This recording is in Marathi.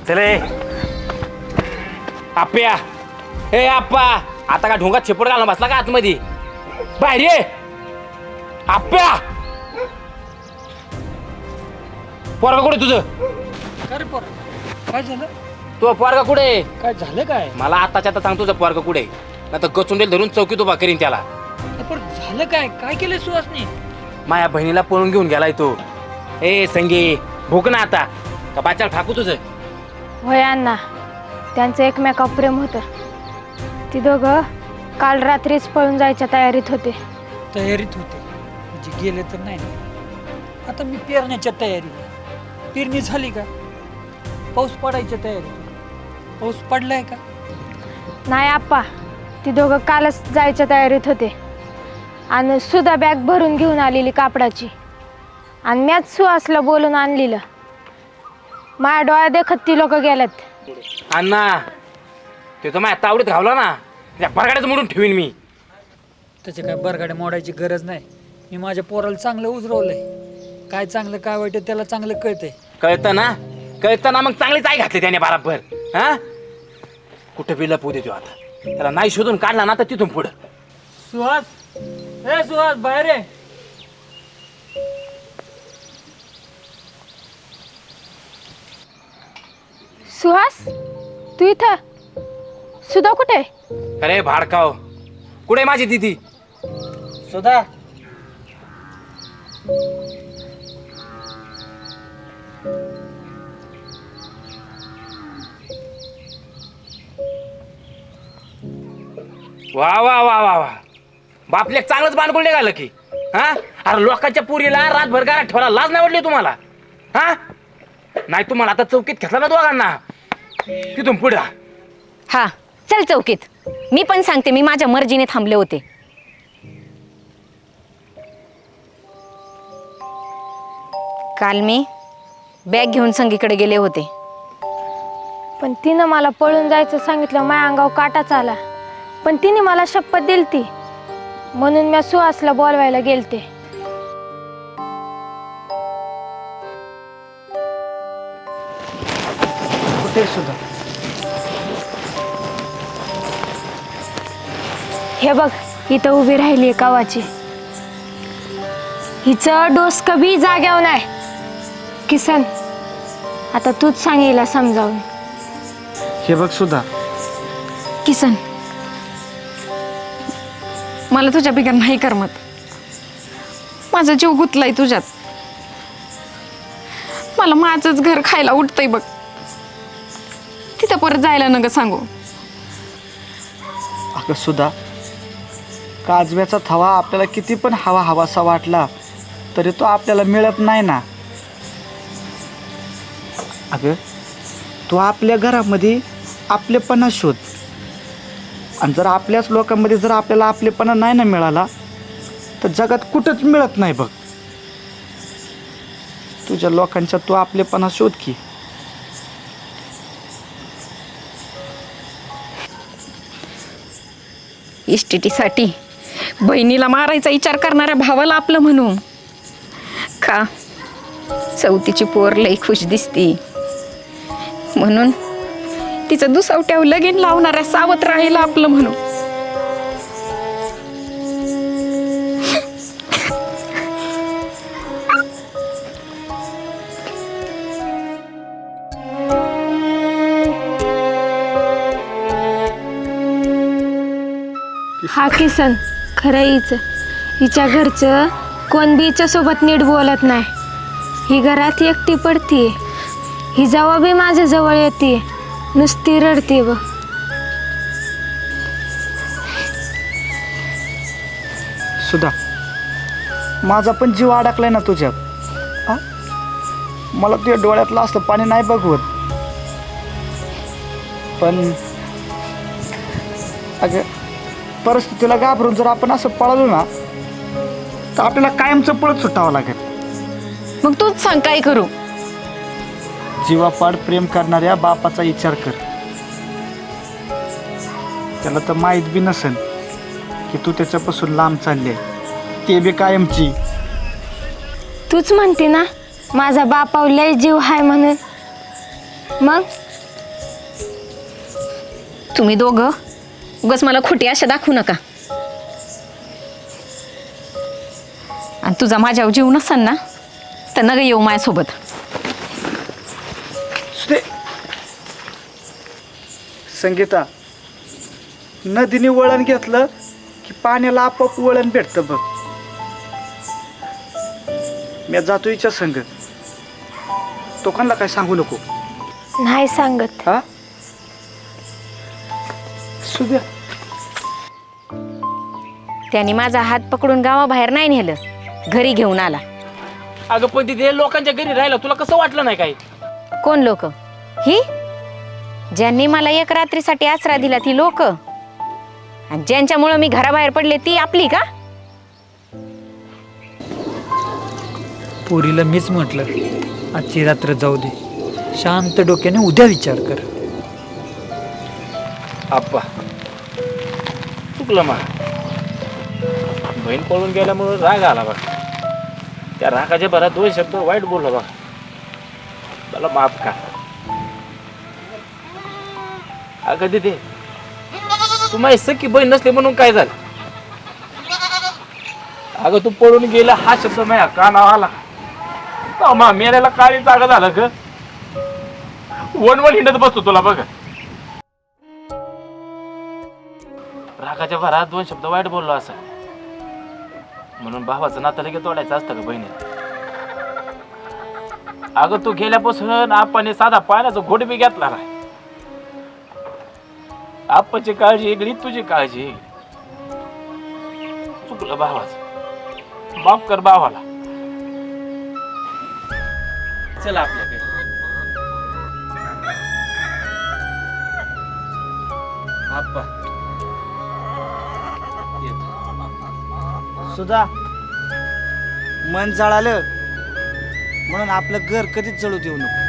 चले आप्या, हे आप्पा, आता का ढोंगात छेपड घालून बसला का आतमध्ये? बाहेर ये आप्या. पोरगा कुठे तुझं? काय रे पोर, काय झालं? तो पोरगा कुठे? काय झालं काय? मला आताच्या आता सांग तुझं पोरगा कुठे? नाही तर गचुंडेल धरून चौकीत उभा करीन त्याला. पण झालं काय? काय केलं सुहासनी? माझ्या बहिणीला पळून घेऊन गेलाय तो. ए संगी, भूक ना आता का बाचाल ठाकू तुझं? होय अण्णा, त्यांचं एकमेकावर प्रेम होतं. ती दोघं काल रात्रीच पळून जायच्या तयारीत होते. तयारीत होते म्हणजे गेले तर नाही ना. आता मी पेरण्याच्या तयारीला. पेरणी झाली का? पाऊस पडायच्या तयारीत. पाऊस पडलाय का? नाही आप्पा, ती दोघं कालच जायच्या तयारीत होते. आणि सुद्धा बॅग भरून घेऊन आलेली कापडाची. आणि मॅच सुहासला बोलून आणलेलं. माझ्या डोळ्या देखत ती लोक गेल्यात. अण्णा, ते तर माझ्या तावडीत घावला ना, त्या बरगाड्याच मोडून ठेवीन मी. त्याचे काय बरगाड्या मोडायची गरज नाही. मी माझ्या पोराला चांगलं उजरवलंय. काय चांगलं काय वाईट त्याला चांगलं कळतंय. कळतं ना? कळतं ना? मग चांगलीच आई घातली त्याने बराबर. हा, कुठं बी लपवू देतो आता. त्याला नाही शोधून काढला ना तर तिथून पुढं. सुहास, ए सुहास, बाहेर ये. सुहास, तू इथं? सुधा कुठे? अरे भाडकाव, कुठे माझी दिदी? सुधा, वा वा वा वा वा, बापले चांगलंच बांधकुळ निघालं की. हा, अरे लोकांच्या पुरीला रातभर गारात ठेवला, लाज नाही वाटली तुम्हाला? हा, नाही तुम्हाला आता चौकीत घेतला ना दोघांना, तिथून पुढं. हा, चल चौकीत. मी पण सांगते, मी माझ्या मर्जीने थांबले होते. काल मी बॅग घेऊन संगीकडे गेले होते. पण तिनं मला पळून जायचं सांगितलं. माझ्या अंगावर काटाच आला. पण तिने मला शपथ दिलती म्हणून मी सुहासला बोलवायला गेलते. कुठे सुद्धा? हे बघ, इथं उभी राहिली कावाची. हिचं डोस कभी जाग्यावर नाही. किसन, आता तूच सांग हिला समजावून. हे बघ सुद्धा, किसन, मला तुझ्या बिगर नाही करमत. माझा जीव गुतलाय तुझ्यात. मला माझंच घर खायला उठतंय बघ. तिथं परत जायला नका सांगू. अगं सुद्धा, काजव्याचा थवा आपल्याला किती पण हवासा वाटला तरी तो आपल्याला मिळत नाही ना. अगं, तो आपल्या घरामध्ये आपलेपणा शोध. आणि जर आपल्याच लोकांमध्ये जर आपल्याला आपलेपणा नाही ना मिळाला तर जगात कुठंच मिळत नाही बघ. तुझ्या लोकांच्या तो आपलेपणा शोध की. इस्टेटीसाठी बहिणीला मारायचा विचार करणाऱ्या भावाला आपलं म्हणू का? चौथीची पोर लई खुश दिसती म्हणून तिचं दुसवट्यावर लगीन लावणाऱ्या सावत्र राहिला आपलं म्हणू. हा किसन, खरं हिच्या घरचं कोण बी हिच्या सोबत नीट बोलत नाही. ही घरात एकटी पडतीये. ही जेव्हा बी माझ्या जवळ येते नुसती रडते व. सुद्धा, माझा पण जीव अडकलाय ना तुझ्यात. हा, मला तुझ्या डोळ्यातलं असलं पाणी नाही बघवत. पण अगं, परिस्थितीला घाबरून जर आपण असं पळालो ना तर आपल्याला कायमचं पळत सुटावं लागेल. मग तूच सांग काय करू? जीवापाड प्रेम करणाऱ्या बापाचा विचार कर. त्याला तर माहीत बी नसेल की तू त्याच्यापासून लांब चालली आहे, ते बी कायमची. तूच म्हणते ना माझा बापावर लय जीव हाय म्हणून. मग तुम्ही दोघं उगाच मला खोटी आशा दाखवू नका. आणि तुझा माझ्यावर जीव नसन ना तर नग येऊ माझ्यासोबत. सुदे संगीता, नदीने वळण घेतलं की पाण्याला आपोआप वळण भेटतं बघ. मी जातो हिच्या संग, तो कोणाला काय सांगू नको. नाही सांगत. हा सुद्या त्याने माझा हात पकडून गावाबाहेर नाही नेलं, घरी घेऊन आला. अगं पण तिथे लोकांच्या घरी राहिलं तुला कसं वाटलं नाही काही? कोण लोक? ही ज्यांनी मला एक रात्रीसाठी आसरा दिला ती लोक, आणि ज्यांच्यामुळं मी घराबाहेर पडले ती आपली का? पोरीला मीच म्हटलं आजची रात्र जाऊ दे, शांत डोक्याने उद्या विचार कर. आप्पा चुकलं मा, बहीण पळून गेल्यामुळे राग आला बघ. त्या रागाच्या भरात 2 शब्द वाईट बोललो बघ, मला माफ का. अगं तिथे तू माझी सख्खी बहीण नसली म्हणून काय झालं? अगं तू पळून गेला हा शब्द माझ्या कानावर आला, मा मेल्याला काळी जागा झालं ग. वनवन हिंडत बसतो तुला बघ. रागाच्या भरात 2 शब्द वाईट बोललो असं, म्हणून भावाचं नातं लगेच तोडायचं असतं का बहिणी? अगं तू गेल्यापासून आपण साधा पाण्याचा घोट बी घेतला नाही. आप्पाची काळजी वेगळी, तुझी काळजी वेगळी. चुकलं भावाचं, माफ कर भावाला. चला आपल्याकडे. आप्पा सुद्धा मन जळालं म्हणून आपलं घर कधीच जळू देऊ नको.